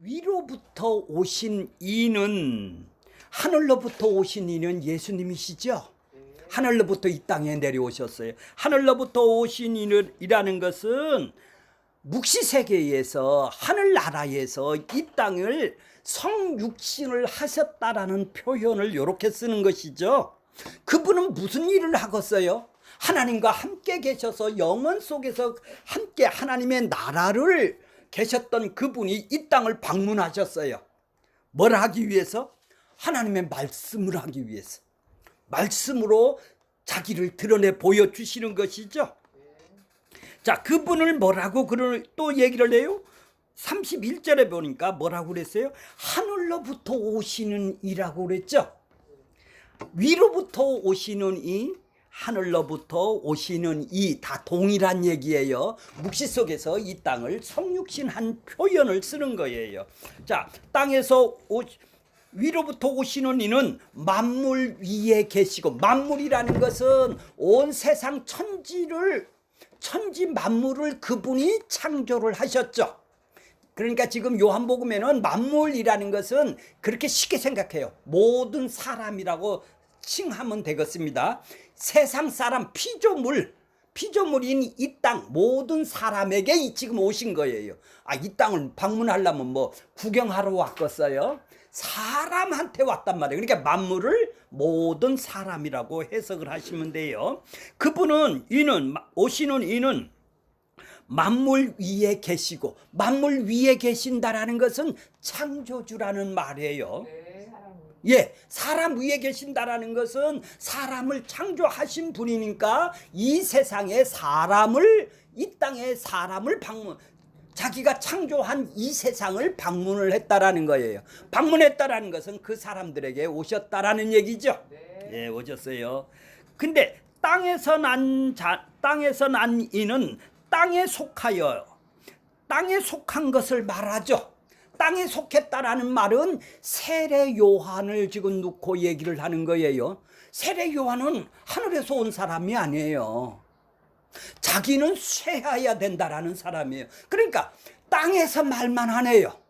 위로부터 오신 이는, 하늘로부터 오신 이는 예수님이시죠. 하늘로부터 이 땅에 내려오셨어요. 하늘로부터 오신 이라는 것은 묵시세계에서, 하늘나라에서 이 땅을 성육신을 하셨다라는 표현을 이렇게 쓰는 것이죠. 그분은 무슨 일을 하겠어요? 하나님과 함께 계셔서 영원 속에서 함께 하나님의 나라를 계셨던 그분이 이 땅을 방문하셨어요. 뭘 하기 위해서? 하나님의 말씀을 하기 위해서. 말씀으로 자기를 드러내 보여주시는 것이죠. 자, 그분을 뭐라고 또 얘기를 해요? 31절에 보니까 뭐라고 그랬어요? 하늘로부터 오시는 이라고 그랬죠. 위로부터 오시는 이, 하늘로부터 오시는 이, 다 동일한 얘기예요. 묵시 속에서 이 땅을 성육신한 표현을 쓰는 거예요. 자, 땅에서 위로부터 오시는 이는 만물 위에 계시고, 만물이라는 것은 온 세상 천지 만물을 그분이 창조를 하셨죠. 그러니까 지금 요한복음에는 만물이라는 것은 그렇게 쉽게 생각해요. 모든 사람이라고 칭하면 되겠습니다. 세상 사람, 피조물인 이 땅 모든 사람에게 지금 오신 거예요. 이 땅을 방문하려면 뭐 구경하러 왔겠어요? 사람한테 왔단 말이에요. 그러니까 만물을 모든 사람이라고 해석을 하시면 돼요. 그분은, 오시는 이는 만물 위에 계시고, 만물 위에 계신다라는 것은 창조주라는 말이에요. 사람 위에 계신다라는 것은 사람을 창조하신 분이니까 이 세상에 이 땅에 사람을 자기가 창조한 이 세상을 방문을 했다라는 거예요. 방문했다라는 것은 그 사람들에게 오셨다라는 얘기죠. 네, 오셨어요. 근데 땅에서 난 이는 땅에 속한 것을 말하죠. 땅에 속했다라는 말은 세례 요한을 지금 놓고 얘기를 하는 거예요. 세례 요한은 하늘에서 온 사람이 아니에요. 자기는 쇠해야 된다라는 사람이에요. 그러니까 땅에서 말만 하네요.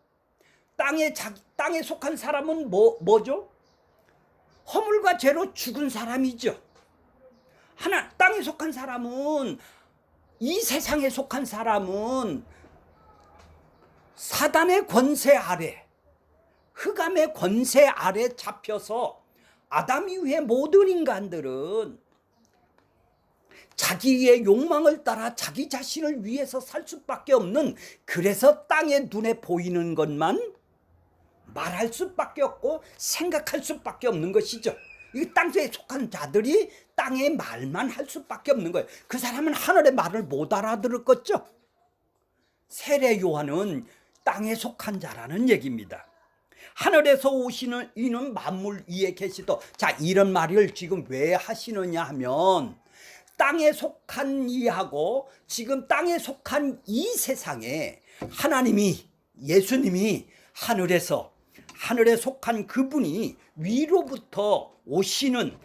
땅에 속한 사람은 뭐죠? 허물과 죄로 죽은 사람이죠. 땅에 속한 사람은, 이 세상에 속한 사람은 사단의 권세 아래, 흑암의 권세 아래 잡혀서 아담 이후의 모든 인간들은 자기의 욕망을 따라 자기 자신을 위해서 살 수밖에 없는, 그래서 땅의 눈에 보이는 것만 말할 수밖에 없고 생각할 수밖에 없는 것이죠. 이 땅에 속한 자들이 땅의 말만 할 수밖에 없는 거예요. 그 사람은 하늘의 말을 못 알아들었겠죠. 세례 요한은 땅에 속한 자라는 얘기입니다. 하늘에서 오시는 이는 만물 위에 계시도. 자, 이런 말을 지금 왜 하시느냐 하면, 땅에 속한 이하고 지금 땅에 속한 이 세상에 예수님이 하늘에 속한 그분이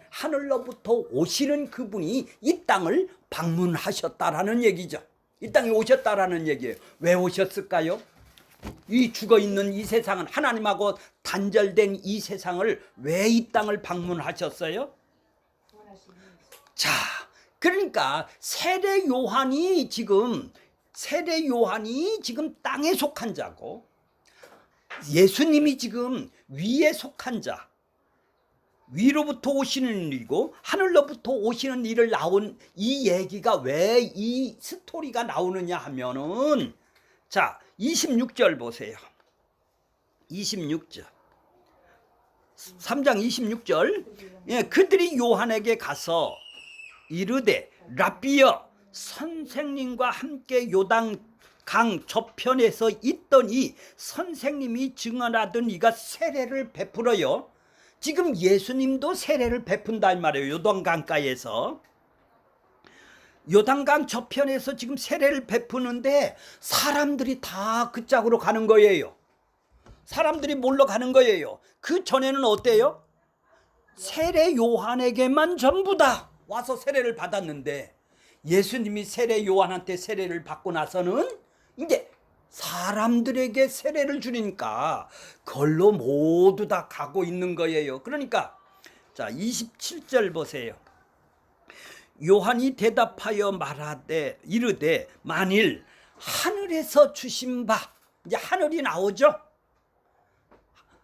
하늘로부터 오시는 그분이 이 땅을 방문하셨다라는 얘기죠. 이 땅에 오셨다라는 얘기예요. 왜 오셨을까요? 이 죽어있는 이 세상은, 하나님하고 단절된 이 세상을 왜 이 땅을 방문하셨어요? 자, 그러니까 세례 요한이 지금 땅에 속한 자고, 예수님이 지금 위에 속한 자, 위로부터 오시는 일이고 하늘로부터 오시는 일을 나온 이 얘기가 왜 이 스토리가 나오느냐 하면은, 자, 26절 보세요. 26절. 3장 26절. 그들이 요한에게 가서 이르되, 랍비여, 선생님과 함께 요단강 저편에서 있더니 선생님이 증언하던 이가 세례를 베풀어요. 지금 예수님도 세례를 베푼다 이 말이에요. 요단강가에서. 요단강 저편에서 지금 세례를 베푸는데 사람들이 다 그 짝으로 가는 거예요. 사람들이 몰러 가는 거예요. 그 전에는 어때요? 세례 요한에게만 전부 다 와서 세례를 받았는데, 예수님이 세례 요한한테 세례를 받고 나서는 이제 사람들에게 세례를 주니까 그걸로 모두 다 가고 있는 거예요. 그러니까 자 27절 보세요. 요한이 대답하여 말하되 이르되 만일 하늘에서 주신 바, 이제 하늘이 나오죠.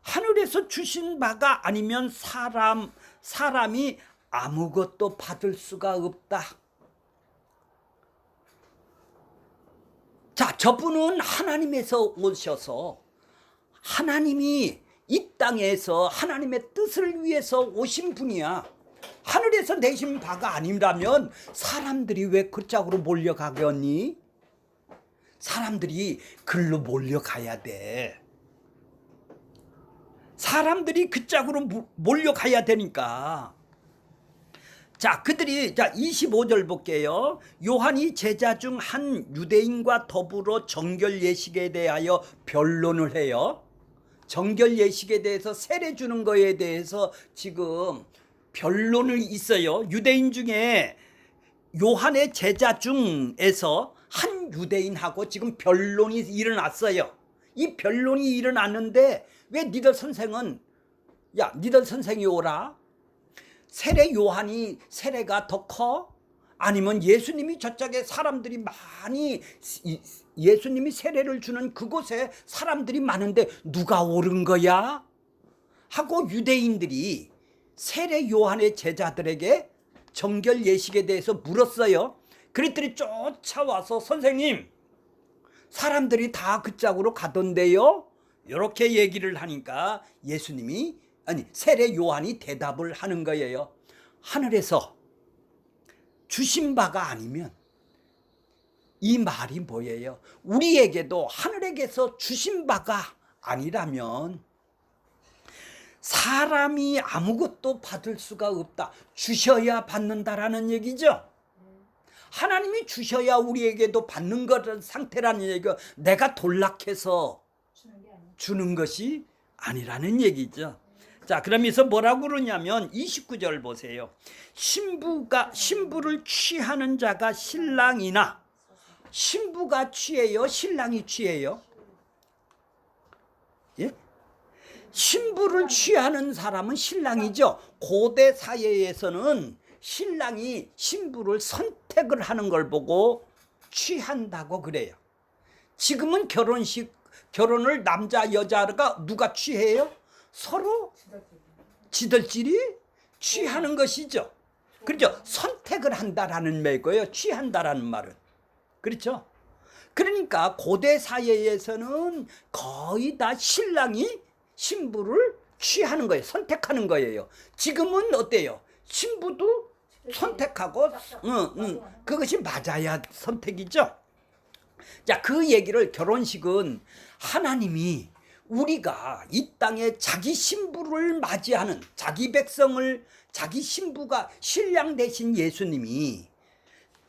하늘에서 주신 바가 아니면 사람이 아무것도 받을 수가 없다. 자, 저분은 하나님에서 오셔서 하나님이 이 땅에서 하나님의 뜻을 위해서 오신 분이야. 하늘에서 내신 바가 아니라면 사람들이 왜 그 짝으로 몰려가겠니? 사람들이 글로 몰려가야 돼. 사람들이 그 짝으로 몰려가야 되니까. 자, 그들이, 자, 25절 볼게요. 요한이 제자 중 한 유대인과 더불어 정결 예식에 대하여 변론을 해요. 정결 예식에 대해서 세례 주는 거에 대해서 지금 변론을 있어요. 유대인 중에 요한의 제자 중에서 한 유대인하고 지금 변론이 일어났어요. 이 변론이 일어났는데 왜 니들 선생은, 야, 니들 선생이 오라? 세례 요한이 세례가 더 커? 아니면 예수님이 저쪽에 사람들이 많이, 예수님이 세례를 주는 그곳에 사람들이 많은데 누가 옳은 거야? 하고 유대인들이 세례 요한의 제자들에게 정결 예식에 대해서 물었어요. 그랬더니 쫓아와서 선생님, 사람들이 다 그 짝으로 가던데요? 이렇게 얘기를 하니까 예수님이, 아니 세례 요한이 대답을 하는 거예요. 하늘에서 주신 바가 아니면 이 말이 뭐예요? 우리에게도 하늘에게서 주신 바가 아니라면 사람이 아무것도 받을 수가 없다. 주셔야 받는다라는 얘기죠. 하나님이 주셔야 우리에게도 받는 것 상태라는 얘기가, 내가 돌락해서 주는 것이 아니라는 얘기죠. 자, 그러면서 뭐라고 그러냐면 29절 보세요. 신부를 취하는 자가 신랑이나, 신부가 취해요, 신랑이 취해요? 예? 신부를 취하는 사람은 신랑이죠. 고대 사회에서는 신랑이 신부를 선택을 하는 걸 보고 취한다고 그래요. 지금은 결혼을 남자 여자가 누가 취해요? 서로 지들끼리 취하는 것이죠. 그렇죠? 선택을 한다라는 말이고요. 취한다라는 말은. 그렇죠? 그러니까 고대 사회에서는 거의 다 신랑이 신부를 취하는 거예요. 선택하는 거예요. 지금은 어때요? 신부도 선택하고, 그것이 맞아야 선택이죠. 자, 그 얘기를, 결혼식은 하나님이 우리가 이 땅에 자기 신부를 맞이하는, 자기 백성을, 자기 신부가 신랑 대신 예수님이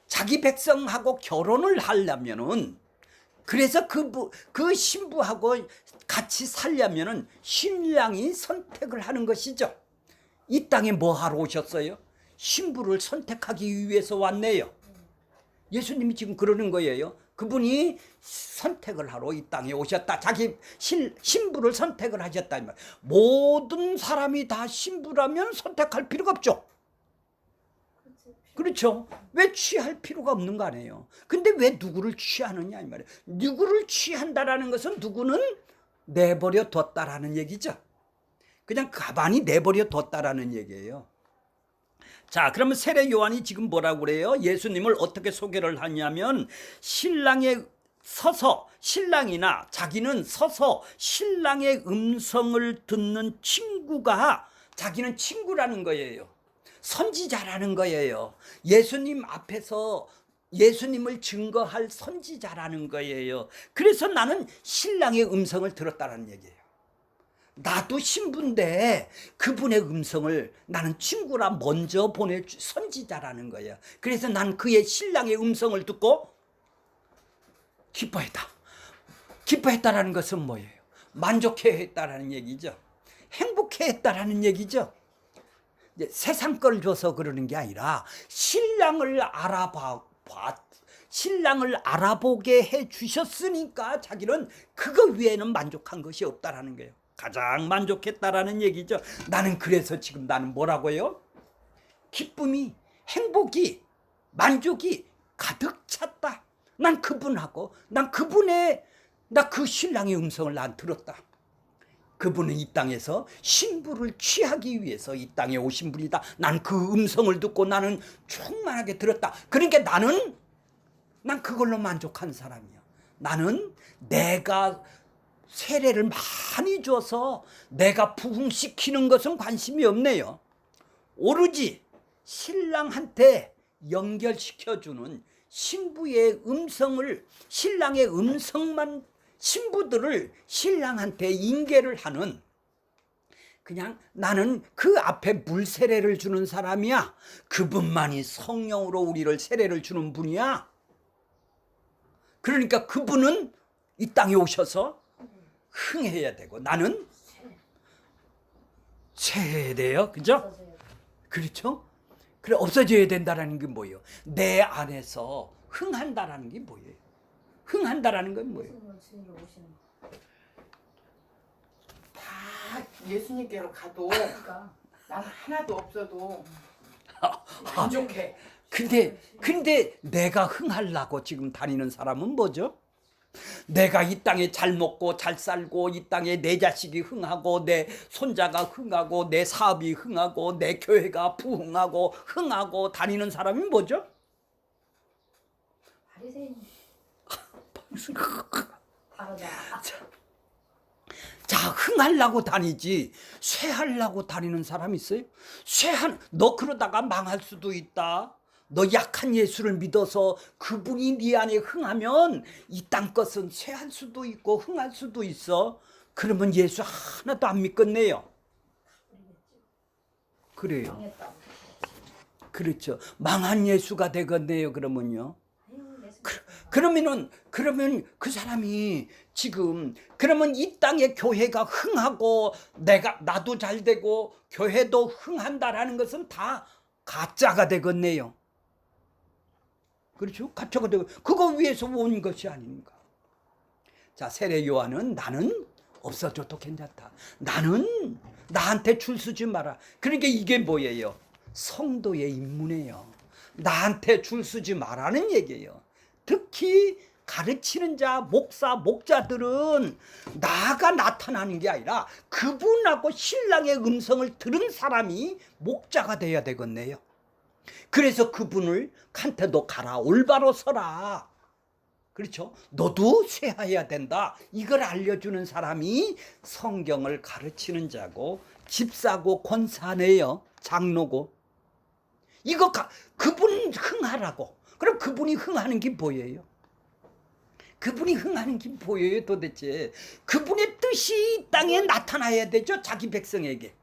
자기 백성하고 결혼을 하려면은, 그래서 그 신부하고 같이 살려면은 신랑이 선택을 하는 것이죠. 이 땅에 뭐 하러 오셨어요? 신부를 선택하기 위해서 왔네요. 예수님이 지금 그러는 거예요. 그분이 선택을 하러 이 땅에 오셨다. 자기 신부를 선택을 하셨다. 모든 사람이 다 신부라면 선택할 필요가 없죠. 그렇죠. 왜 취할 필요가 없는 거 아니에요. 근데 왜 누구를 취하느냐 이 말이에요. 누구를 취한다라는 것은 누구는 내버려 뒀다라는 얘기죠. 그냥 가만히 내버려 뒀다라는 얘기예요. 자, 그러면 세례 요한이 지금 뭐라고 그래요? 예수님을 어떻게 소개를 하냐면, 신랑의 서서, 신랑이나 자기는 서서 신랑의 음성을 듣는 친구가, 자기는 친구라는 거예요. 선지자라는 거예요. 예수님 앞에서 예수님을 증거할 선지자라는 거예요. 그래서 나는 신랑의 음성을 들었다는 얘기예요. 나도 신부인데 그분의 음성을 나는 친구라 먼저 보낼 선지자라는 거예요. 그래서 난 그의 신랑의 음성을 듣고 기뻐했다. 기뻐했다라는 것은 뭐예요? 만족해했다라는 얘기죠. 행복해했다라는 얘기죠. 세상 걸 줘서 그러는 게 아니라 신랑을 신랑을 알아보게 해 주셨으니까 자기는 그거 위에는 만족한 것이 없다라는 거예요. 가장 만족했다라는 얘기죠. 나는 그래서 지금 나는 뭐라고요? 기쁨이, 행복이, 만족이 가득 찼다. 난 그분하고 난 그분의 나 그 신랑의 음성을 난 들었다. 그분은 이 땅에서 신부를 취하기 위해서 이 땅에 오신 분이다. 난 그 음성을 듣고 나는 충만하게 들었다. 그러니까 난 그걸로 만족한 사람이야. 나는 내가 세례를 많이 줘서 내가 부흥시키는 것은 관심이 없네요. 오로지 신랑한테 연결시켜주는 신부의 음성을, 신랑의 음성만, 신부들을 신랑한테 인계를 하는, 그냥 나는 그 앞에 물 세례를 주는 사람이야. 그분만이 성령으로 우리를 세례를 주는 분이야. 그러니까 그분은 이 땅에 오셔서 흥해야 되고 나는 세례요. 그죠? 그렇죠? 그래, 없어져야 된다라는 게 뭐예요? 내 안에서 흥한다라는 게 뭐예요? 흥한다라는 건 뭐예요? 다 예수님께로 가도 난 하나도 없어도 만족해. 근데 내가 흥하려고 지금 다니는 사람은 뭐죠? 내가 이 땅에 잘 먹고 잘 살고 이 땅에 내 자식이 흥하고 내 손자가 흥하고 내 사업이 흥하고 내 교회가 부흥하고 흥하고 다니는 사람이 뭐죠? 바리새인. 다르다. 자, 흥하려고 다니지 쇠하려고 다니는 사람 있어요? 너 그러다가 망할 수도 있다. 너 약한 예수를 믿어서 그분이 네 안에 흥하면 이 땅 것은 쇠할 수도 있고 흥할 수도 있어. 그러면 예수 하나도 안 믿겠네요. 그래요. 그렇죠. 망한 예수가 되겠네요. 그러면요. 그러면 그 사람이 지금 그러면 이 땅의 교회가 흥하고 나도 잘 되고 교회도 흥한다라는 것은 다 가짜가 되겠네요. 그렇죠? 가짜가 되고 그거 위해서 온 것이 아닙니까? 자, 세례 요한은 나는 없어져도 괜찮다. 나는 나한테 줄 서지 마라. 그러니까 이게 뭐예요? 성도의 임무네요. 나한테 줄 서지 마라는 얘기예요. 특히 가르치는 자, 목사, 목자들은 나가 나타나는 게 아니라 그분하고 신랑의 음성을 들은 사람이 목자가 돼야 되겠네요. 그래서 그분을 칸테도 가라, 올바로 서라. 그렇죠? 너도 쇠해야 된다. 이걸 알려주는 사람이 성경을 가르치는 자고 집사고 권사네요. 장로고. 그분 흥하라고. 그럼 그분이 흥하는 게 뭐예요? 그분이 흥하는 게 뭐예요 도대체? 그분의 뜻이 이 땅에 나타나야 되죠. 자기 백성에게.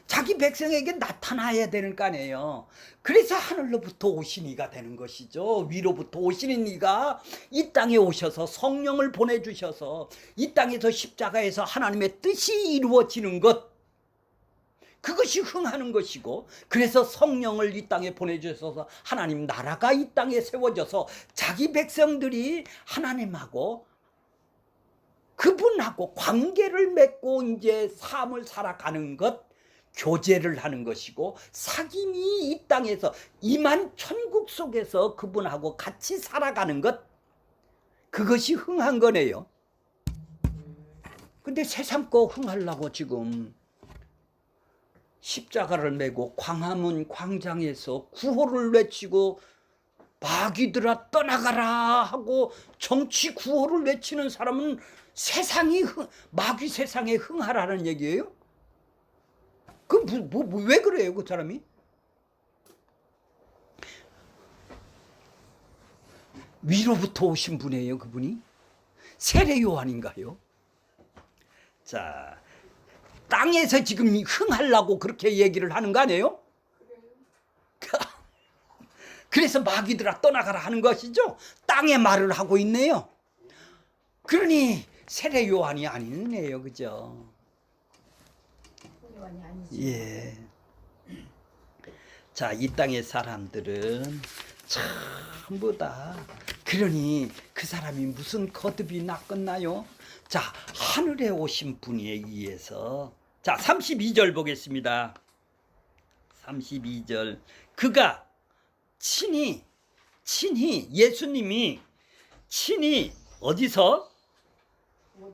자기 백성에게 나타나야 되는 거 아니에요. 그래서 하늘로부터 오신 이가 되는 것이죠. 위로부터 오시는 이가 이 땅에 오셔서 성령을 보내주셔서 이 땅에서 십자가에서 하나님의 뜻이 이루어지는 것, 그것이 흥하는 것이고, 그래서 성령을 이 땅에 보내주셔서 하나님 나라가 이 땅에 세워져서 자기 백성들이 하나님하고 그분하고 관계를 맺고 이제 삶을 살아가는 것, 교제를 하는 것이고, 사귐이 이 땅에서 이만 천국 속에서 그분하고 같이 살아가는 것, 그것이 흥한 거네요. 근데 세상 거 흥하려고 지금 십자가를 메고 광화문 광장에서 구호를 외치고 마귀들아 떠나가라 하고 정치 구호를 외치는 사람은 마귀 세상에 흥하라는 얘기예요? 왜 그래요, 그 사람이? 위로부터 오신 분이에요, 그분이? 세례 요한인가요? 자, 땅에서 지금 흥하려고 그렇게 얘기를 하는 거 아니에요? 그래서 마귀들아 떠나가라 하는 것이죠. 땅의 말을 하고 있네요. 그러니 세례 요한이 아니네요, 그죠? 요한이 아니지. 예. 자, 이 땅의 사람들은 전부 다. 그러니 그 사람이 무슨 거듭이 났겠나요? 자, 하늘에 오신 분에 의해서. 자, 32절 보겠습니다. 32절. 그가 친히 예수님이 친히 어디서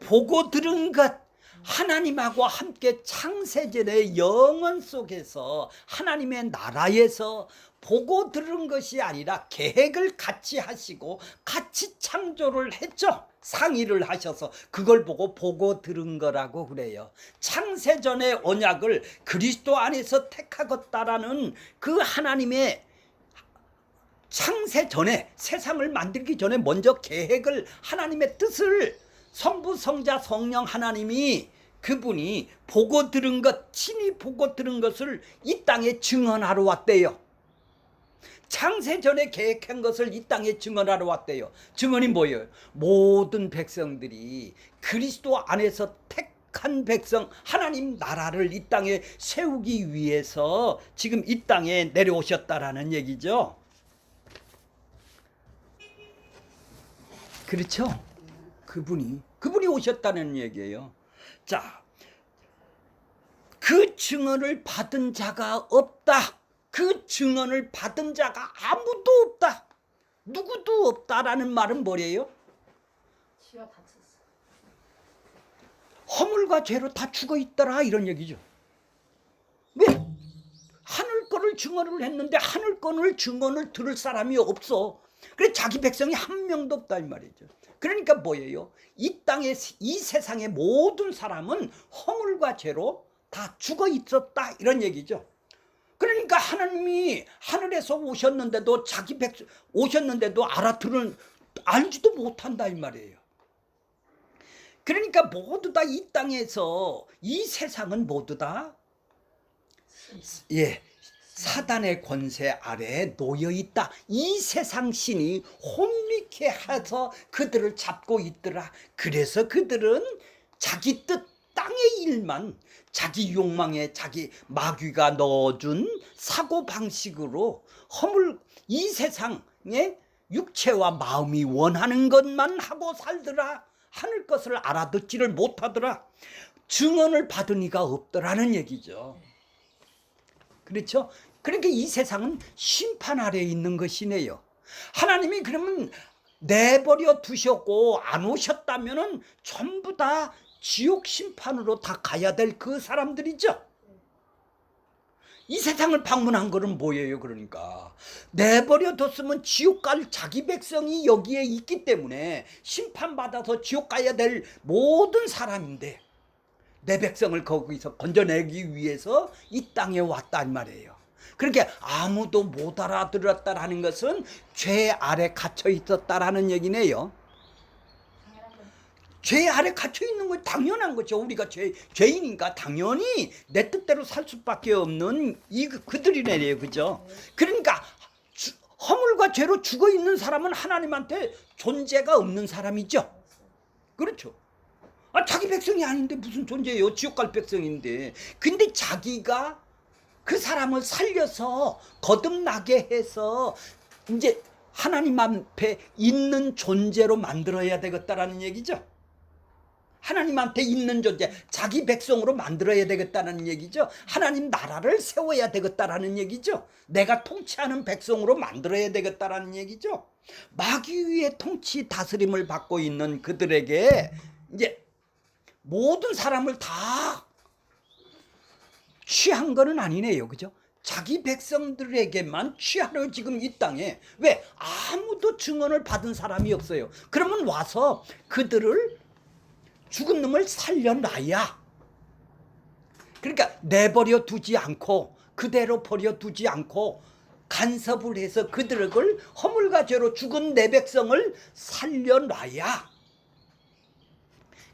보고 들은 것, 하나님하고 함께 창세전의 영원 속에서 하나님의 나라에서 보고 들은 것이 아니라 계획을 같이 하시고 같이 창조를 했죠. 상의를 하셔서 그걸 보고 들은 거라고 그래요. 창세전의 언약을 그리스도 안에서 택하겠다라는 그 하나님의 창세 전에, 세상을 만들기 전에 먼저 계획을, 하나님의 뜻을 성부 성자 성령 하나님이 그분이 보고 들은 것, 친히 보고 들은 것을 이 땅에 증언하러 왔대요. 창세 전에 계획한 것을 이 땅에 증언하러 왔대요. 증언이 뭐예요? 모든 백성들이 그리스도 안에서 택한 백성, 하나님 나라를 이 땅에 세우기 위해서 지금 이 땅에 내려오셨다라는 얘기죠. 그렇죠? 그분이 오셨다는 얘기예요. 자, 그 증언을 받은 자가 없다. 그 증언을 받은 자가 아무도 없다. 누구도 없다라는 말은 뭐래요? 지가 다쳤어. 허물과 죄로 다 죽어 있더라, 이런 얘기죠. 왜? 하늘 거를 증언을 했는데 하늘 거를 증언을 들을 사람이 없어. 그래 자기 백성이 한 명도 없다 이 말이죠. 그러니까 뭐예요? 이 땅에, 이 세상의 모든 사람은 허물과 죄로 다 죽어 있었다, 이런 얘기죠. 그러니까 하나님이 하늘에서 오셨는데도 자기 백성 오셨는데도 알지도 못한다 이 말이에요. 그러니까 모두 다 이 땅에서, 이 세상은 모두 다 사단의 권세 아래에 놓여 있다. 이 세상 신이 혼미케 해서 그들을 잡고 있더라. 그래서 그들은 자기 뜻, 땅의 일만, 자기 욕망에 자기 마귀가 넣어준 사고 방식으로 이 세상에 육체와 마음이 원하는 것만 하고 살더라. 하늘 것을 알아듣지를 못하더라. 증언을 받은 이가 없더라는 얘기죠. 그렇죠? 그러니까 이 세상은 심판 아래에 있는 것이네요. 하나님이 그러면 내버려 두셨고 안 오셨다면은 전부 다 지옥 심판으로 다 가야 될 그 사람들이죠. 이 세상을 방문한 거는 뭐예요? 그러니까 내버려 뒀으면 지옥 갈 자기 백성이 여기에 있기 때문에 심판받아서 지옥 가야 될 모든 사람인데, 내 백성을 거기서 건져내기 위해서 이 땅에 왔단 말이에요. 그러니까 아무도 못 알아들었다라는 것은 죄 아래 갇혀 있었다라는 얘기네요. 죄 아래 갇혀 있는 건 당연한 거죠. 우리가 죄인이니까 당연히 내 뜻대로 살 수밖에 없는 그들이네요. 그죠? 그러니까 허물과 죄로 죽어 있는 사람은 하나님한테 존재가 없는 사람이죠. 그렇죠? 자기 백성이 아닌데 무슨 존재예요? 지옥 갈 백성인데. 근데 자기가 그 사람을 살려서 거듭나게 해서 이제 하나님 앞에 있는 존재로 만들어야 되겠다라는 얘기죠. 하나님한테 있는 존재, 자기 백성으로 만들어야 되겠다는 얘기죠. 하나님 나라를 세워야 되겠다라는 얘기죠. 내가 통치하는 백성으로 만들어야 되겠다라는 얘기죠. 마귀의 통치 다스림을 받고 있는 그들에게 이제 모든 사람을 다 취한 거는 아니네요. 그죠? 자기 백성들에게만 취하려 지금 이 땅에. 왜? 아무도 증언을 받은 사람이 없어요. 그러면 와서 그들을, 죽은 놈을 살려놔야, 그러니까 내버려 두지 않고 그대로 버려 두지 않고 간섭을 해서 그들을 허물과 죄로 죽은 내 백성을 살려놔야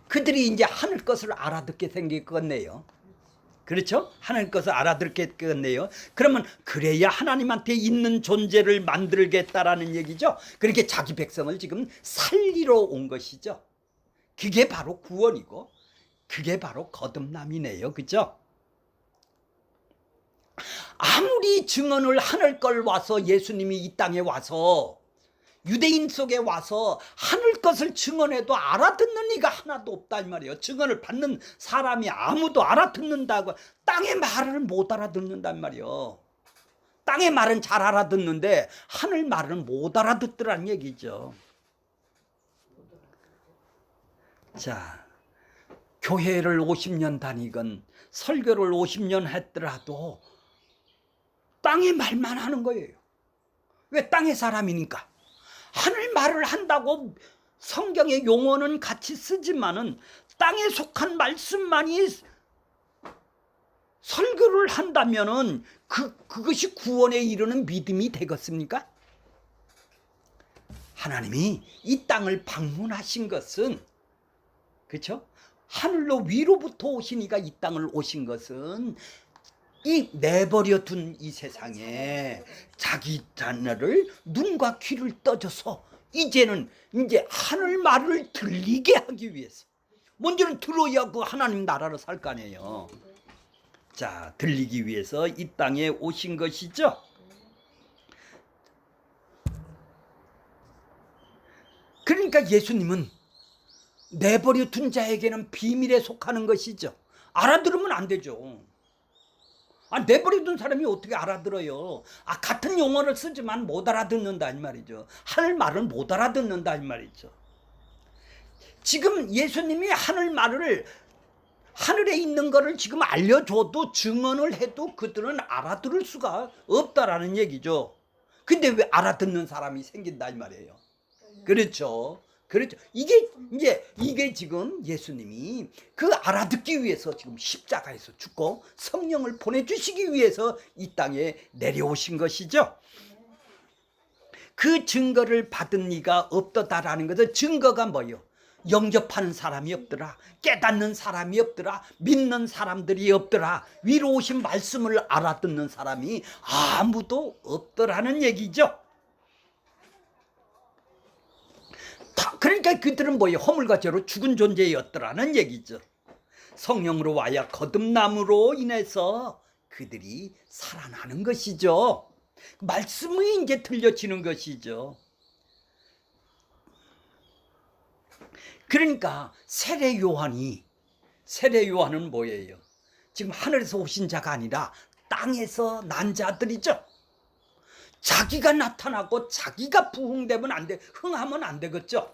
그들이 이제 하늘 것을 알아듣게 생길 것 같네요. 그렇죠? 하늘 것을 알아듣게 되겠네요. 그러면 그래야 하나님한테 있는 존재를 만들겠다라는 얘기죠. 그렇게 자기 백성을 지금 살리러 온 것이죠. 그게 바로 구원이고 그게 바로 거듭남이네요. 그죠? 아무리 증언을 하늘 걸 와서 예수님이 이 땅에 와서 유대인 속에 와서 하늘 것을 증언해도 알아듣는 이가 하나도 없다 이 말이에요. 증언을 받는 사람이 아무도 알아듣는다고, 땅의 말을 못 알아듣는단 말이에요. 땅의 말은 잘 알아듣는데 하늘 말은 못 알아듣더란 얘기죠. 자, 교회를 50년 다니건 설교를 50년 했더라도 땅의 말만 하는 거예요. 왜? 땅의 사람이니까. 하늘 말을 한다고 성경의 용어는 같이 쓰지만은 땅에 속한 말씀만이 설교를 한다면은 그것이 구원에 이르는 믿음이 되겠습니까? 하나님이 이 땅을 방문하신 것은, 그렇죠? 하늘로 위로부터 오시니까 이 땅을 오신 것은 이 내버려 둔 이 세상에 자기 자녀를 눈과 귀를 떠줘서 이제는 이제 하늘 말을 들리게 하기 위해서, 먼저는 들어야 그 하나님 나라로 살 거 아니에요. 자, 들리기 위해서 이 땅에 오신 것이죠. 그러니까 예수님은 내버려 둔 자에게는 비밀에 속하는 것이죠. 알아들으면 안 되죠. 내버려 둔 사람이 어떻게 알아들어요? 같은 용어를 쓰지만 못 알아듣는다 이 말이죠. 하늘 말을 못 알아듣는다 이 말이죠. 지금 예수님이 하늘 말을, 하늘에 있는 거를 지금 알려줘도, 증언을 해도 그들은 알아들을 수가 없다라는 얘기죠. 근데 왜 알아듣는 사람이 생긴다 이 말이에요. 그렇죠. 그렇죠. 이게 지금 예수님이 그 알아듣기 위해서 지금 십자가에서 죽고 성령을 보내주시기 위해서 이 땅에 내려오신 것이죠. 그 증거를 받은 이가 없다라는 것은, 증거가 뭐예요? 영접하는 사람이 없더라, 깨닫는 사람이 없더라, 믿는 사람들이 없더라, 위로 오신 말씀을 알아듣는 사람이 아무도 없더라는 얘기죠. 그러니까 그들은 뭐예요? 허물과 죄로 죽은 존재였더라는 얘기죠. 성령으로 와야 거듭남으로 인해서 그들이 살아나는 것이죠. 말씀이 이제 들려지는 것이죠. 그러니까 세례 요한은 뭐예요? 지금 하늘에서 오신 자가 아니라 땅에서 난 자들이죠. 자기가 나타나고 자기가 부흥되면 안 돼, 흥하면 안 되겠죠.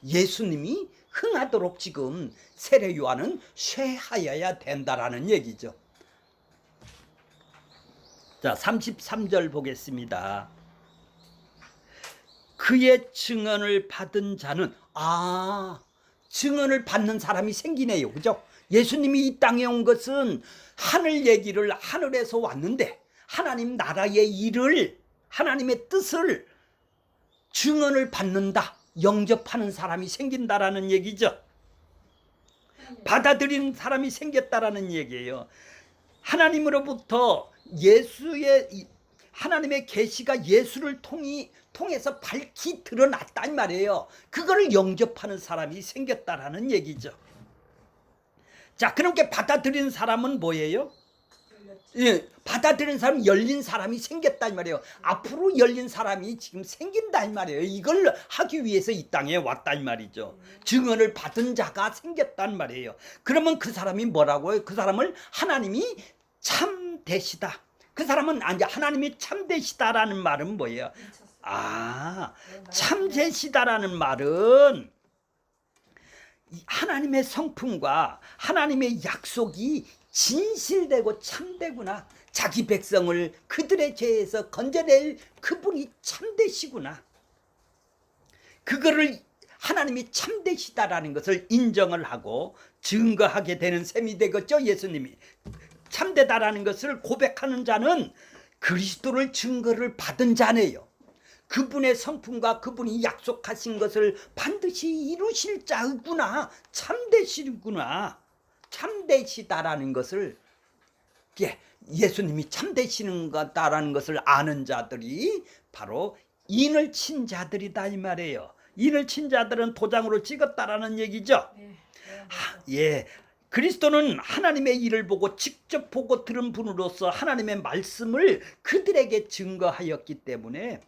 예수님이 흥하도록 지금 세례 요한은 쇠하여야 된다라는 얘기죠. 자, 33절 보겠습니다. 그의 증언을 받은 자는, 증언을 받는 사람이 생기네요. 그죠? 예수님이 이 땅에 온 것은 하늘 얘기를, 하늘에서 왔는데 하나님 나라의 일을, 하나님의 뜻을 증언을 받는다, 영접하는 사람이 생긴다라는 얘기죠. 받아들이는 사람이 생겼다라는 얘기예요. 하나님으로부터 하나님의 계시가 예수를 통해서 밝히 드러났다 이 말이에요. 그거를 영접하는 사람이 생겼다라는 얘기죠. 자, 그렇게 받아들이는 사람은 뭐예요? 받아들이는 사람이, 열린 사람이 생겼다 이 말이에요. 앞으로 열린 사람이 지금 생긴다 이 말이에요. 이걸 하기 위해서 이 땅에 왔다 이 말이죠. 증언을 받은 자가 생겼단 말이에요. 그러면 그 사람이 뭐라고요? 그 사람을 하나님이 참되시다. 그 사람은 하나님이 참되시다라는 말은 뭐예요? 참되시다라는 말은 하나님의 성품과 하나님의 약속이 진실되고 참되구나, 자기 백성을 그들의 죄에서 건져낼 그분이 참되시구나, 그거를 하나님이 참되시다라는 것을 인정을 하고 증거하게 되는 셈이 되겠죠. 예수님이 참되다라는 것을 고백하는 자는 그리스도를 증거를 받은 자네요. 그분의 성품과 그분이 약속하신 것을 반드시 이루실 자구나, 참되시구나, 참되시다라는 것을, 예수님이 참되시는 거다라는 것을 아는 자들이 바로 인을 친 자들이다 이 말이에요. 인을 친 자들은 도장으로 찍었다라는 얘기죠. 그리스도는 하나님의 일을 보고 직접 보고 들은 분으로서 하나님의 말씀을 그들에게 증거하였기 때문에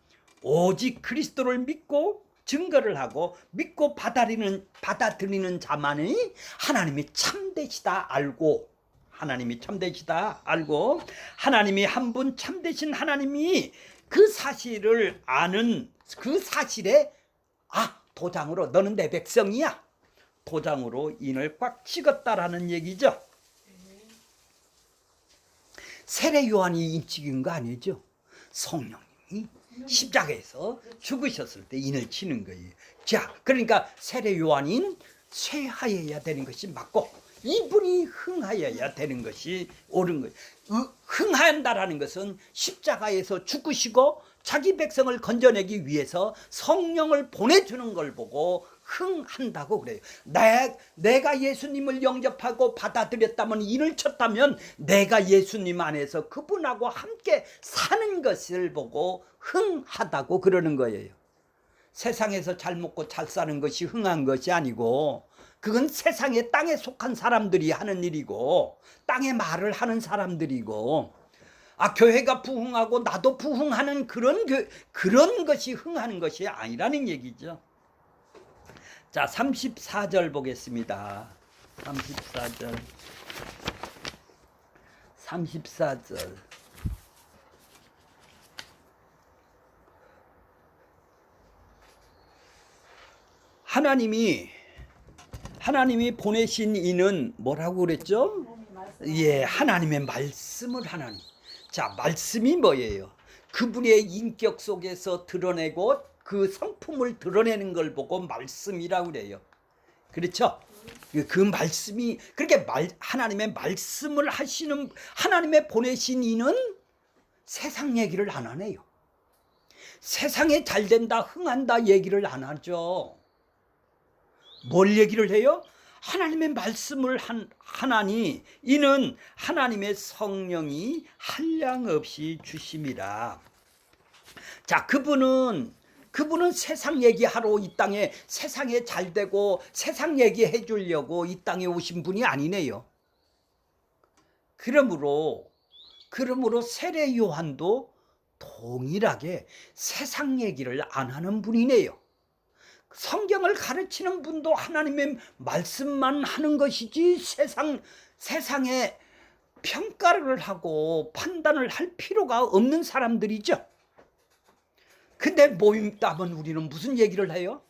오직 그리스도를 믿고 증거를 하고 믿고 받아들이는 자만이 하나님이 참되시다 알고, 하나님이 참되시다 알고, 하나님이 한 분 참되신 하나님이 그 사실을 아는, 그 사실에 도장으로 너는 내 백성이야, 도장으로 인을 꽉 찍었다라는 얘기죠. 세례 요한이 인 찍은 거 아니죠. 성령님이 십자가에서 죽으셨을 때 인을 치는 거예요. 자, 그러니까 세례 요한인 쇠하여야 되는 것이 맞고, 이분이 흥하여야 되는 것이 옳은 거예요. 흥한다라는 것은 십자가에서 죽으시고 자기 백성을 건져내기 위해서 성령을 보내주는 걸 보고 흥한다고 그래요. 내가 예수님을 영접하고 받아들였다면, 인을 쳤다면 내가 예수님 안에서 그분하고 함께 사는 것을 보고 흥하다고 그러는 거예요. 세상에서 잘 먹고 잘 사는 것이 흥한 것이 아니고, 그건 세상에, 땅에 속한 사람들이 하는 일이고, 땅의 말을 하는 사람들이고, 교회가 부흥하고 나도 부흥하는 그런 것이 흥하는 것이 아니라는 얘기죠. 자, 34절 보겠습니다. 34절. 하나님이 보내신 이는 뭐라고 그랬죠? 예, 하나님의 말씀을 하나님. 자, 말씀이 뭐예요? 그분의 인격 속에서 드러내고 그 성품을 드러내는 걸 보고 말씀이라고 그래요. 그렇죠? 그 말씀이, 그렇게 하나님의 말씀을 하시는, 하나님의 보내신 이는 세상 얘기를 안 하네요. 세상에 잘 된다, 흥한다 얘기를 안 하죠. 뭘 얘기를 해요? 하나님의 말씀을 하나니 이는 하나님의 성령이 한량없이 주심이라. 자, 그분은 세상 얘기하러 이 땅에, 세상에 잘 되고 세상 얘기해 주려고 이 땅에 오신 분이 아니네요. 그러므로 세례 요한도 동일하게 세상 얘기를 안 하는 분이네요. 성경을 가르치는 분도 하나님의 말씀만 하는 것이지 세상에 평가를 하고 판단을 할 필요가 없는 사람들이죠. 근데 모임 따면 우리는 무슨 얘기를 해요?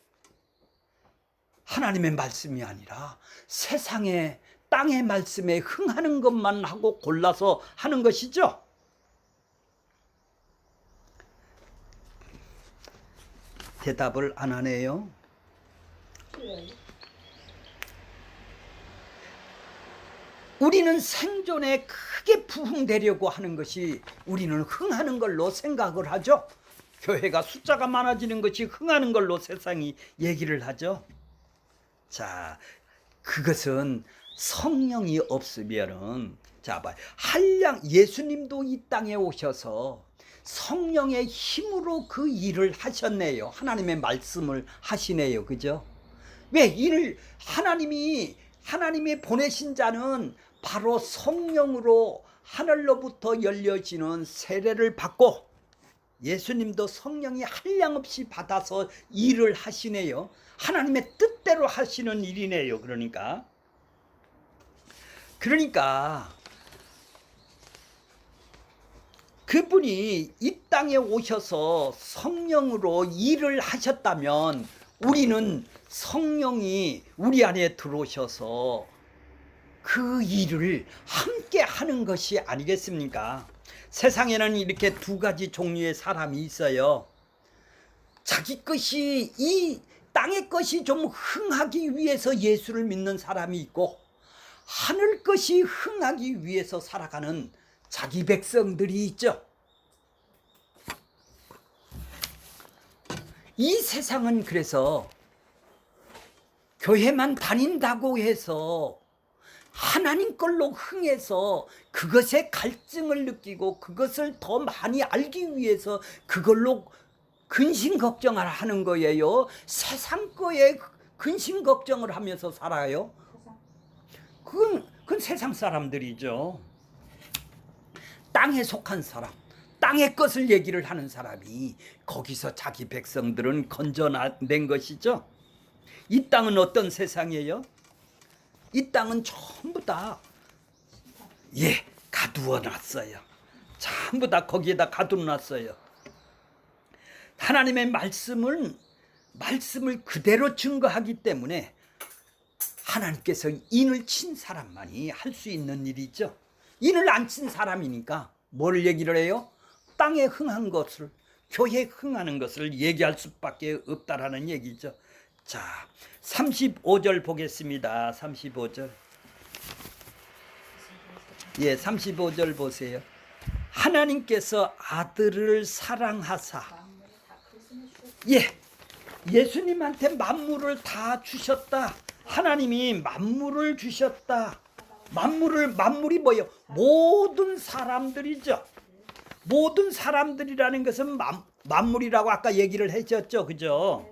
하나님의 말씀이 아니라 세상의, 땅의 말씀에 흥하는 것만 하고 골라서 하는 것이죠. 대답을 안 하네요. 우리는 생존에 크게 부흥되려고 하는 것이, 우리는 흥하는 걸로 생각을 하죠. 교회가 숫자가 많아지는 것이 흥하는 걸로 세상이 얘기를 하죠. 자, 그것은 성령이 없으면은, 자, 봐요. 예수님도 이 땅에 오셔서 성령의 힘으로 그 일을 하셨네요. 하나님의 말씀을 하시네요. 그죠? 왜 일을, 하나님이 보내신 자는 바로 성령으로 하늘로부터 열려지는 세례를 받고, 예수님도 성령이 한량없이 받아서 일을 하시네요. 하나님의 뜻대로 하시는 일이네요. 그러니까 그분이 이 땅에 오셔서 성령으로 일을 하셨다면, 우리는 성령이 우리 안에 들어오셔서 그 일을 함께 하는 것이 아니겠습니까? 세상에는 이렇게 두 가지 종류의 사람이 있어요. 자기 것이, 이 땅의 것이 좀 흥하기 위해서 예수를 믿는 사람이 있고, 하늘 것이 흥하기 위해서 살아가는 자기 백성들이 있죠. 이 세상은 그래서 교회만 다닌다고 해서 하나님 걸로 흥해서 그것에 갈증을 느끼고 그것을 더 많이 알기 위해서 그걸로 근심 걱정을 하는 거예요. 세상 거에 근심 걱정을 하면서 살아요. 그건 세상 사람들이죠. 땅에 속한 사람, 땅의 것을 얘기를 하는 사람이 거기서 자기 백성들은 건져낸 것이죠. 이 땅은 어떤 세상이에요? 이 땅은 전부 다 가두어 놨어요. 전부 다 거기에다 가두어 놨어요. 하나님의 말씀을 그대로 증거하기 때문에 하나님께서 인을 친 사람만이 할 수 있는 일이죠. 인을 안 친 사람이니까 뭘 얘기를 해요? 땅에 흥한 것을, 교회에 흥하는 것을 얘기할 수밖에 없다라는 얘기죠. 자, 35절 보겠습니다. 35절. 35절 보세요. 하나님께서 아들을 사랑하사, 예수님한테 만물을 다 주셨다. 하나님이 만물을 주셨다. 만물이 뭐예요? 모든 사람들이죠. 모든 사람들이라는 것은 만물이라고 아까 얘기를 해줬죠, 그죠?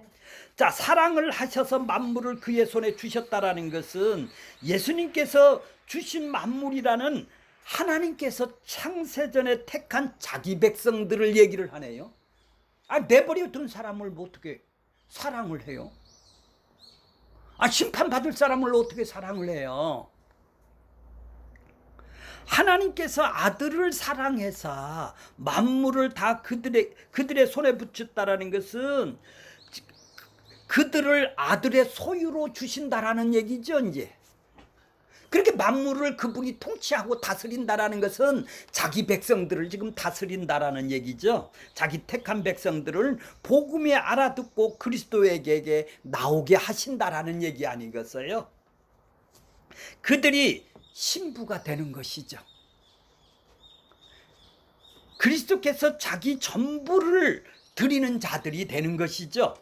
자, 사랑을 하셔서 만물을 그의 손에 주셨다라는 것은 예수님께서 주신 만물이라는 하나님께서 창세전에 택한 자기 백성들을 얘기를 하네요. 내버려둔 사람을 어떻게 사랑을 해요? 심판받을 사람을 어떻게 사랑을 해요? 하나님께서 아들을 사랑해서 만물을 다 그들의 손에 붙였다라는 것은 그들을 아들의 소유로 주신다라는 얘기죠, 이제. 그렇게 만물을 그분이 통치하고 다스린다라는 것은 자기 백성들을 지금 다스린다라는 얘기죠. 자기 택한 백성들을 복음에 알아듣고 그리스도에게 나오게 하신다라는 얘기 아니겠어요? 그들이 신부가 되는 것이죠. 그리스도께서 자기 전부를 드리는 자들이 되는 것이죠.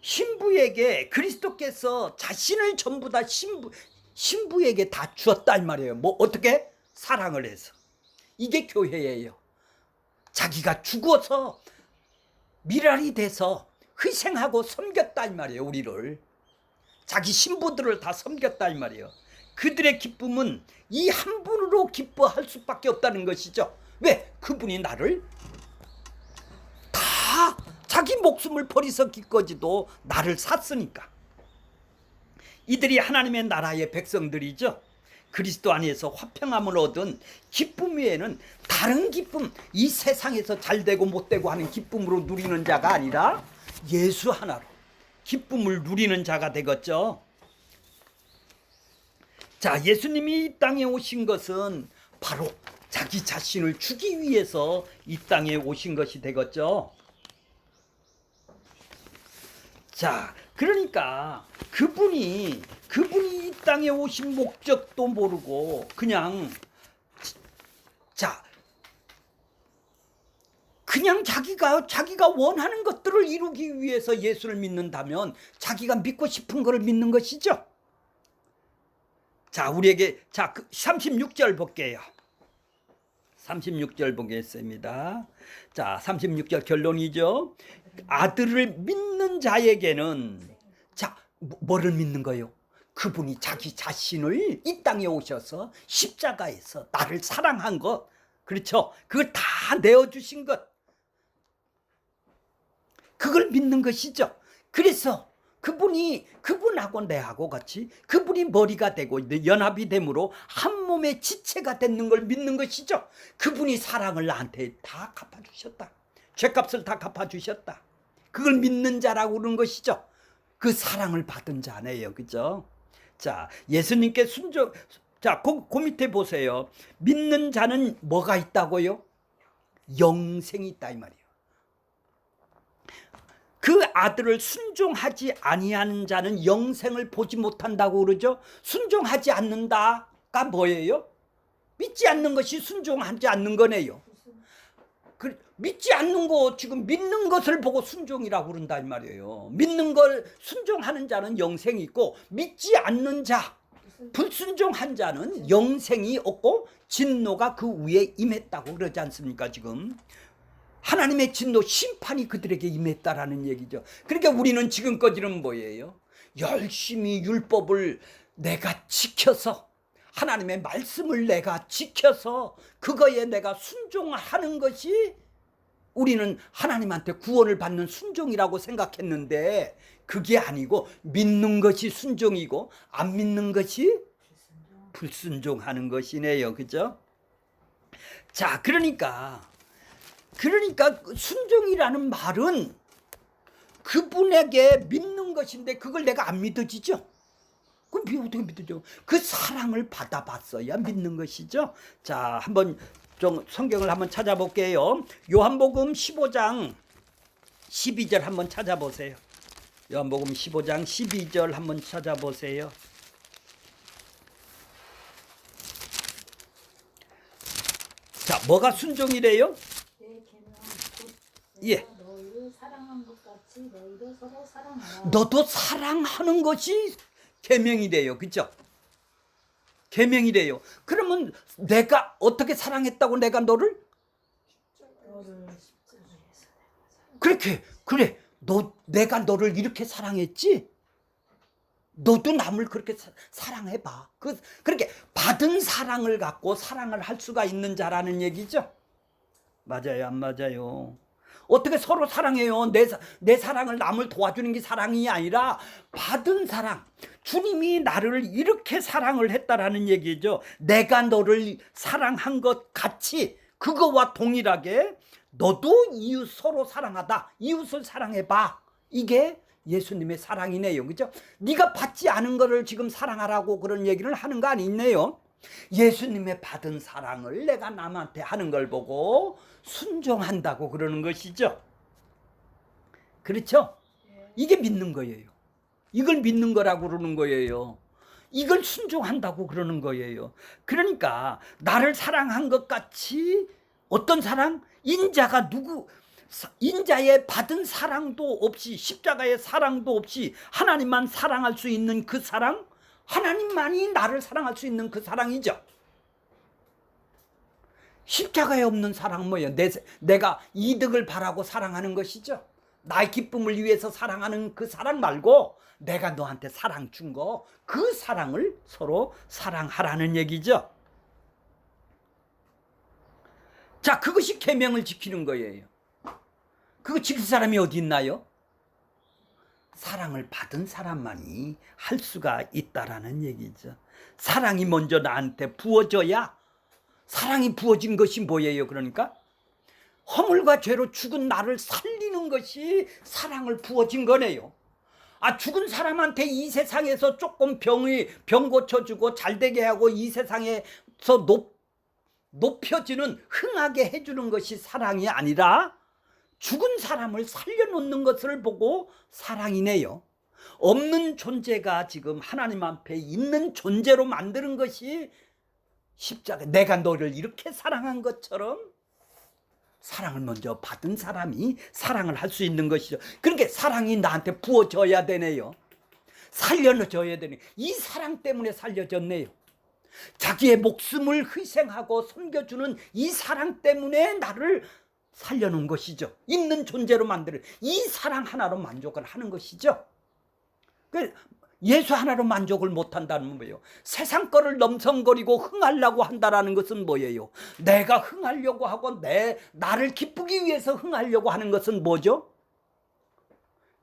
신부에게 그리스도께서 자신을 전부 다 신부에게 다 주었다 이 말이에요. 어떻게? 사랑을 해서. 이게 교회예요. 자기가 죽어서 미랄이 돼서 희생하고 섬겼다 이 말이에요. 우리를. 자기 신부들을 다 섬겼다 이 말이에요. 그들의 기쁨은 이 한 분으로 기뻐할 수밖에 없다는 것이죠. 왜? 그분이 나를 다 자기 목숨을 버리서기까지도 나를 샀으니까. 이들이 하나님의 나라의 백성들이죠. 그리스도 안에서 화평함을 얻은 기쁨 외에는 다른 기쁨, 이 세상에서 잘되고 못되고 하는 기쁨으로 누리는 자가 아니라 예수 하나로 기쁨을 누리는 자가 되겠죠. 자, 예수님이 이 땅에 오신 것은 바로 자기 자신을 주기 위해서 이 땅에 오신 것이 되겠죠. 자, 그러니까 그분이 이 땅에 오신 목적도 모르고 그냥 자기가 원하는 것들을 이루기 위해서 예수를 믿는다면 자기가 믿고 싶은 것을 믿는 것이죠. 자, 우리에게 36절 볼게요. 36절 보겠습니다. 자, 36절 결론이죠. 아들을 믿는 자에게는 뭐를 믿는 거예요? 그분이 자기 자신을 이 땅에 오셔서 십자가에서 나를 사랑한 것, 그렇죠? 그걸 다 내어주신 것, 그걸 믿는 것이죠. 그래서 그분하고 내하고 같이 그분이 머리가 되고 연합이 되므로 한 몸의 지체가 되는 걸 믿는 것이죠. 그분이 사랑을 나한테 다 갚아주셨다. 죄값을 다 갚아주셨다. 그걸 믿는 자라고 그러는 것이죠. 그 사랑을 받은 자네요. 그죠? 자, 예수님께 순종. 자, 그 밑에 보세요. 믿는 자는 뭐가 있다고요? 영생이 있다 이 말이에요. 그 아들을 순종하지 아니하는 자는 영생을 보지 못한다고 그러죠. 순종하지 않는다가 뭐예요? 믿지 않는 것이 순종하지 않는 거네요. 믿지 않는 거, 지금 믿는 것을 보고 순종이라고 그런다 이 말이에요. 믿는 걸 순종하는 자는 영생이 있고, 믿지 않는 자, 불순종한 자는 영생이 없고 진노가 그 위에 임했다고 그러지 않습니까? 지금 하나님의 진노, 심판이 그들에게 임했다라는 얘기죠. 그러니까 우리는 지금까지는 뭐예요? 열심히 율법을 내가 지켜서 하나님의 말씀을 내가 지켜서 그거에 내가 순종하는 것이 우리는 하나님한테 구원을 받는 순종이라고 생각했는데 그게 아니고 믿는 것이 순종이고 안 믿는 것이 불순종하는 것이네요. 그죠? 자, 그러니까 순종이라는 말은 그분에게 믿는 것인데 그걸 내가 안 믿어지죠? 그럼 어떻게 믿어져? 그 사랑을 받아봤어야 믿는 것이죠. 자, 한번 좀 성경을 한번 찾아볼게요. 요한복음 15장 12절 한번 찾아보세요. 요한복음 15장 12절 한번 찾아보세요. 자, 뭐가 순종이래요? 내 계명 곧 예. 내가 너희를 사랑한 것 같이 너희도 서로 사랑하라. 너도 사랑하는 것이 계명이래요. 그죠? 계명이래요. 그러면 내가 어떻게 사랑했다고 내가 너를? 너를 십자가에서 그렇게 그래. 내가 너를 이렇게 사랑했지? 너도 남을 그렇게 사랑해봐. 그렇게 받은 사랑을 갖고 사랑을 할 수가 있는 자라는 얘기죠. 맞아요, 안 맞아요? 어떻게 서로 사랑해요? 내 사랑을 남을 도와주는 게 사랑이 아니라 받은 사랑. 주님이 나를 이렇게 사랑을 했다라는 얘기죠. 내가 너를 사랑한 것 같이 그거와 동일하게 너도 이웃 서로 사랑하다. 이웃을 사랑해봐. 이게 예수님의 사랑이네요. 그죠? 네가 받지 않은 거를 지금 사랑하라고 그런 얘기를 하는 거 아니네요. 예수님의 받은 사랑을 내가 남한테 하는 걸 보고 순종한다고 그러는 것이죠. 그렇죠? 이게 믿는 거예요. 이걸 믿는 거라고 그러는 거예요. 이걸 순종한다고 그러는 거예요. 그러니까 나를 사랑한 것 같이 어떤 사랑? 인자의 받은 사랑도 없이 십자가의 사랑도 없이 하나님만 사랑할 수 있는 그 사랑, 하나님만이 나를 사랑할 수 있는 그 사랑이죠. 십자가에 없는 사랑은 뭐예요? 내가 이득을 바라고 사랑하는 것이죠. 나의 기쁨을 위해서 사랑하는 그 사랑 말고 내가 너한테 사랑 준 거, 그 사랑을 서로 사랑하라는 얘기죠. 자, 그것이 계명을 지키는 거예요. 그거 지킬 사람이 어디 있나요? 사랑을 받은 사람만이 할 수가 있다라는 얘기죠. 사랑이 먼저 나한테 부어져야, 사랑이 부어진 것이 뭐예요? 그러니까 허물과 죄로 죽은 나를 살리는 것이 사랑을 부어진 거네요. 죽은 사람한테 이 세상에서 조금 병 고쳐주고 잘되게 하고 이 세상에서 높여지는 흥하게 해주는 것이 사랑이 아니라 죽은 사람을 살려놓는 것을 보고 사랑이네요. 없는 존재가 지금 하나님 앞에 있는 존재로 만드는 것이 십자가. 내가 너를 이렇게 사랑한 것처럼 사랑을 먼저 받은 사람이 사랑을 할 수 있는 것이죠. 그러니까 사랑이 나한테 부어져야 되네요. 살려줘야 되네요. 이 사랑 때문에 살려졌네요. 자기의 목숨을 희생하고 섬겨주는 이 사랑 때문에 나를 살려놓은 것이죠. 있는 존재로 만드는 이 사랑 하나로 만족을 하는 것이죠. 예수 하나로 만족을 못한다는 뭐예요? 세상 거를 넘성거리고 흥하려고 한다는 것은 뭐예요? 내가 흥하려고 하고 나를 기쁘기 위해서 흥하려고 하는 것은 뭐죠?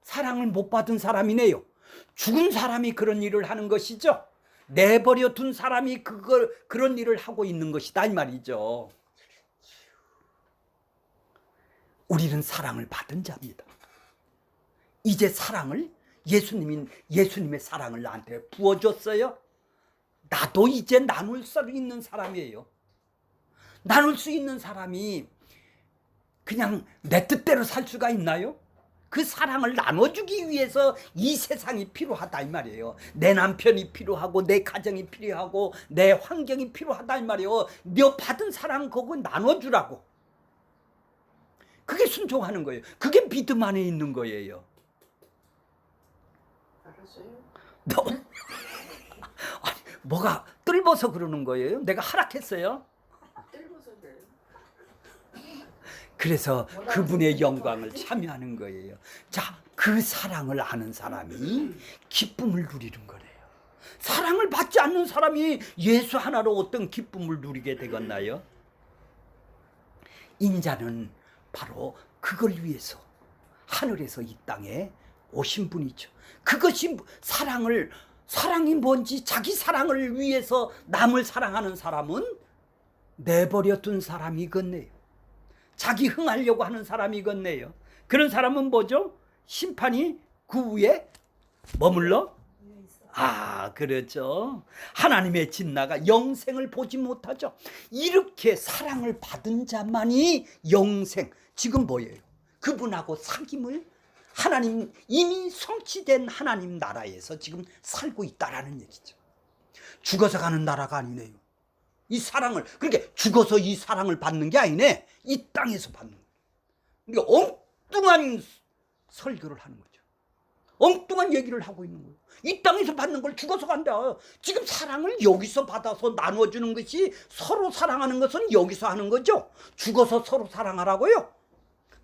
사랑을 못 받은 사람이네요. 죽은 사람이 그런 일을 하는 것이죠. 내버려 둔 사람이 그런 일을 하고 있는 것이다 이 말이죠. 우리는 사랑을 받은 자입니다. 이제 사랑을 예수님의 사랑을 나한테 부어줬어요. 나도 이제 나눌 수 있는 사람이에요. 나눌 수 있는 사람이 그냥 내 뜻대로 살 수가 있나요? 그 사랑을 나눠주기 위해서 이 세상이 필요하다 이 말이에요. 내 남편이 필요하고 내 가정이 필요하고 내 환경이 필요하다 이 말이에요. 너 받은 사랑 그거 나눠주라고. 그게 순종하는 거예요. 그게 믿음 안에 있는 거예요. 알았어요? 아니, 뭐가 뜰어서 그러는 거예요? 내가 하락했어요? 뜰고서 그래요. 그래서 그분의 영광을 참여하는 거예요. 자, 그 사랑을 아는 사람이 기쁨을 누리는 거래요. 사랑을 받지 않는 사람이 예수 하나로 어떤 기쁨을 누리게 되겠나요? 인자는 바로 그걸 위해서 하늘에서 이 땅에 오신 분이죠. 그것이 사랑이 뭔지, 자기 사랑을 위해서 남을 사랑하는 사람은 내버려 둔 사람이겠네요. 자기 흥하려고 하는 사람이겠네요. 그런 사람은 뭐죠? 심판이 그 위에 머물러? 그렇죠. 하나님의 진나가 영생을 보지 못하죠. 이렇게 사랑을 받은 자만이 영생, 지금 뭐예요? 그분하고 사귐을 하나님, 이미 성취된 하나님 나라에서 지금 살고 있다라는 얘기죠. 죽어서 가는 나라가 아니네요. 이 사랑을, 그러니까 죽어서 이 사랑을 받는 게 아니네. 이 땅에서 받는 거예요. 그러니까 엉뚱한 설교를 하는 거죠. 엉뚱한 얘기를 하고 있는 거예요. 이 땅에서 받는 걸 죽어서 간다. 지금 사랑을 여기서 받아서 나눠주는 것이, 서로 사랑하는 것은 여기서 하는 거죠. 죽어서 서로 사랑하라고요.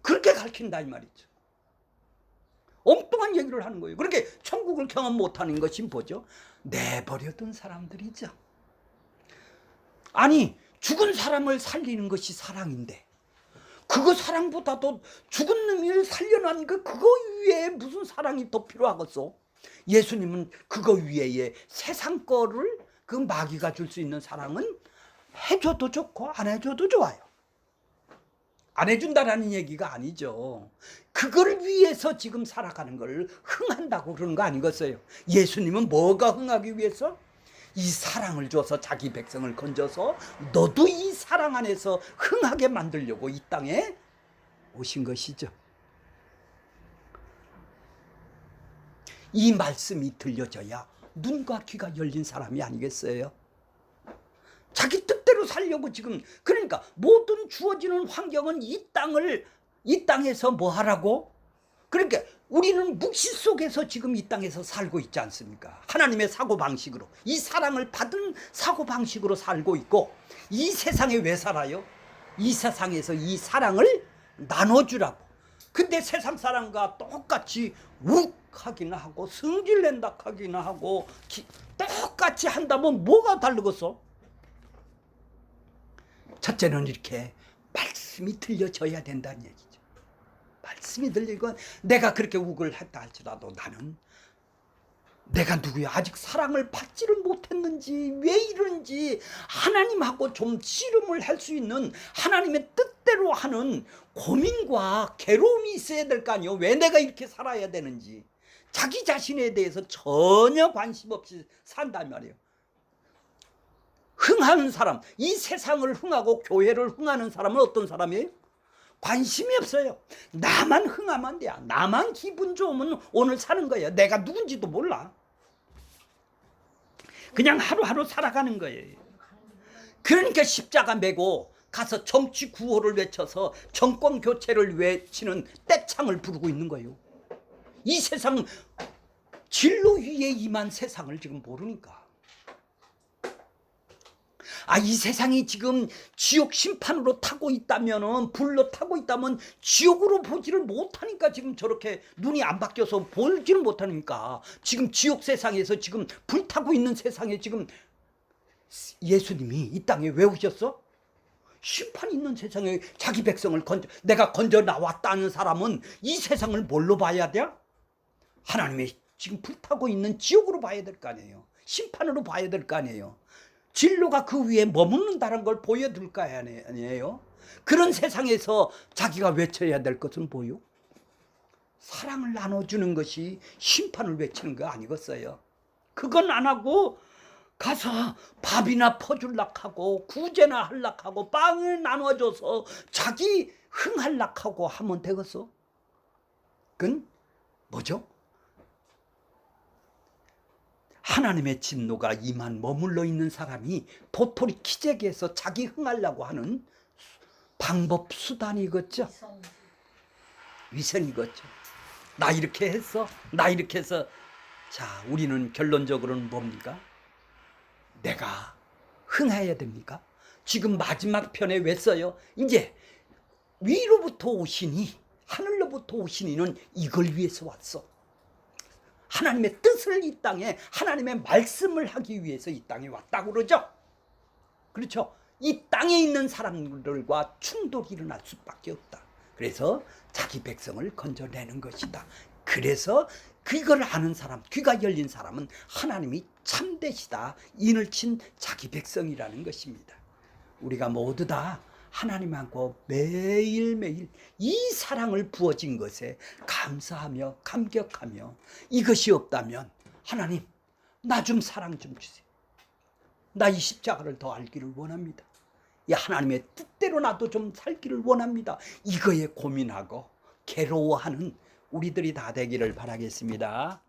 그렇게 가르친다 이 말이죠. 엉뚱한 얘기를 하는 거예요. 그렇게 천국을 경험 못하는 것이 뭐죠? 내버려둔 사람들이죠. 아니, 죽은 사람을 살리는 것이 사랑인데 그거 사랑보다도 죽은 놈을 살려나니까 그거 위에 무슨 사랑이 더 필요하겠어? 예수님은 그거 위에 세상 거를 그 마귀가 줄 수 있는 사랑은 해줘도 좋고 안 해줘도 좋아요. 안 해준다라는 얘기가 아니죠. 그걸 위해서 지금 살아가는 걸 흥한다고 그러는 거 아니겠어요? 예수님은 뭐가 흥하기 위해서? 이 사랑을 줘서 자기 백성을 건져서 너도 이 사랑 안에서 흥하게 만들려고 이 땅에 오신 것이죠. 이 말씀이 들려져야 눈과 귀가 열린 사람이 아니겠어요? 자기 뜻대로 살려고 지금, 그러니까 모든 주어지는 환경은 이 땅에서 뭐 하라고? 그러니까 우리는 묵시 속에서 지금 이 땅에서 살고 있지 않습니까? 하나님의 사고방식으로, 이 사랑을 받은 사고방식으로 살고 있고, 이 세상에 왜 살아요? 이 세상에서 이 사랑을 나눠주라고. 근데 세상 사람과 똑같이 욱하기나 하고 성질낸다 하기나 하고 똑같이 한다면 뭐가 다르겠어? 첫째는 이렇게 말씀이 들려져야 된다는 얘기죠. 말씀이 들리고, 내가 그렇게 욱을 했다 할지라도 나는 내가 누구야? 아직 사랑을 받지를 못했는지, 왜 이런지 하나님하고 좀 씨름을 할 수 있는, 하나님의 뜻대로 하는 고민과 괴로움이 있어야 될 거 아니에요. 왜 내가 이렇게 살아야 되는지. 자기 자신에 대해서 전혀 관심 없이 산단 말이에요. 흥하는 사람, 이 세상을 흥하고 교회를 흥하는 사람은 어떤 사람이에요? 관심이 없어요. 나만 흥하면 돼요. 나만 기분 좋으면 오늘 사는 거예요. 내가 누군지도 몰라. 그냥 하루하루 살아가는 거예요. 그러니까 십자가 메고 가서 정치 구호를 외쳐서 정권 교체를 외치는 떼창을 부르고 있는 거예요. 이 세상, 진로 위에 임한 세상을 지금 모르니까. 이 세상이 지금 지옥 심판으로 타고 있다면은, 불로 타고 있다면 지옥으로 보지를 못하니까 지금 저렇게 눈이 안 바뀌어서 보지를 못하니까, 지금 지옥 세상에서 지금 불 타고 있는 세상에 지금 예수님이 이 땅에 왜 오셨어? 심판 있는 세상에 자기 백성을 내가 건져 나왔다는 사람은 이 세상을 뭘로 봐야 돼? 하나님의 지금 불타고 있는 지옥으로 봐야 될 거 아니에요. 심판으로 봐야 될 거 아니에요. 진로가 그 위에 머무른다는 걸 보여줄 거 아니에요. 그런 세상에서 자기가 외쳐야 될 것은 뭐요? 사랑을 나눠주는 것이 심판을 외치는 거 아니겠어요? 그건 안 하고 가서 밥이나 퍼줄락 하고 구제나 할락 하고 빵을 나눠줘서 자기 흥할락 하고 하면 되겠어? 그건 뭐죠? 하나님의 진노가 이만 머물러 있는 사람이 도토리 키재기에서 자기 흥하려고 하는 방법, 수단이겠죠. 위선이겠죠. 나 이렇게 했어, 나 이렇게 해서. 자, 우리는 결론적으로는 뭡니까? 내가 흥해야 됩니까? 지금 마지막 편에 왜 써요? 이제 위로부터 오시니, 하늘로부터 오시니는 이걸 위해서 왔어. 하나님의 뜻을 이 땅에, 하나님의 말씀을 하기 위해서 이 땅에 왔다고 그러죠. 그렇죠. 이 땅에 있는 사람들과 충돌이 일어날 수밖에 없다. 그래서 자기 백성을 건져내는 것이다. 그래서 그걸 아는 사람, 귀가 열린 사람은 하나님이 참되시다, 인을 친 자기 백성이라는 것입니다. 우리가 모두 다 하나님하고 매일매일 이 사랑을 부어진 것에 감사하며 감격하며, 이것이 없다면 하나님 나 좀 사랑 좀 주세요. 나 이 십자가를 더 알기를 원합니다. 이 하나님의 뜻대로 나도 좀 살기를 원합니다. 이거에 고민하고 괴로워하는 우리들이 다 되기를 바라겠습니다.